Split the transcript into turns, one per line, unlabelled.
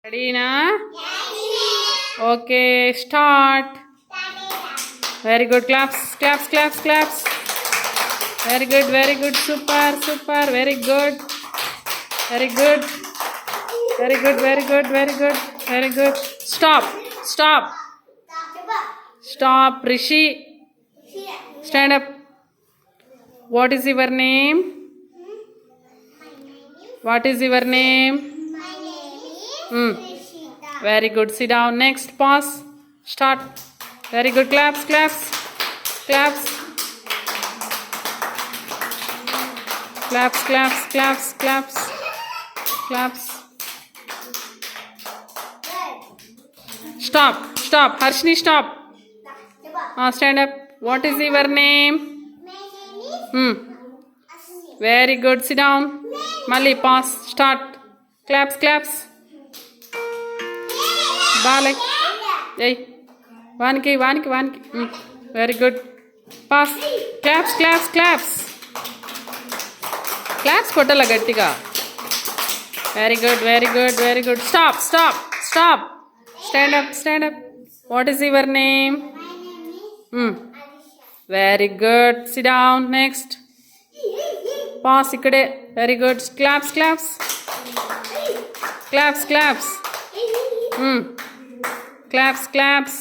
Ready na? Okay, start. Very good. Claps, claps, claps, claps. Very good, very good. Super, super. Very good. Very good. Very good, very good, very good. Very good. Stop, stop. Stop, Rishi. Stand up. What is your name? What is your name? Very good. Sit down. Next, pause. Start. Very good. Claps, claps, claps, claps, claps, claps, claps, claps. Stop, stop. Harshni, stop. Stand up. What is your name? Very good. Sit down. Mali, pause. Start. Claps, claps. Balak. Hey. Vanki. Very good. Pass. Claps, claps, claps. Claps కొట్టాల గట్టిగా. Very good, very good, very good. Stop, stop, stop. Stand up, stand up. What is your name? Very good. Sit down. Next. Pause ikkade. Very good. Claps, claps. Claps, claps. Claps, claps.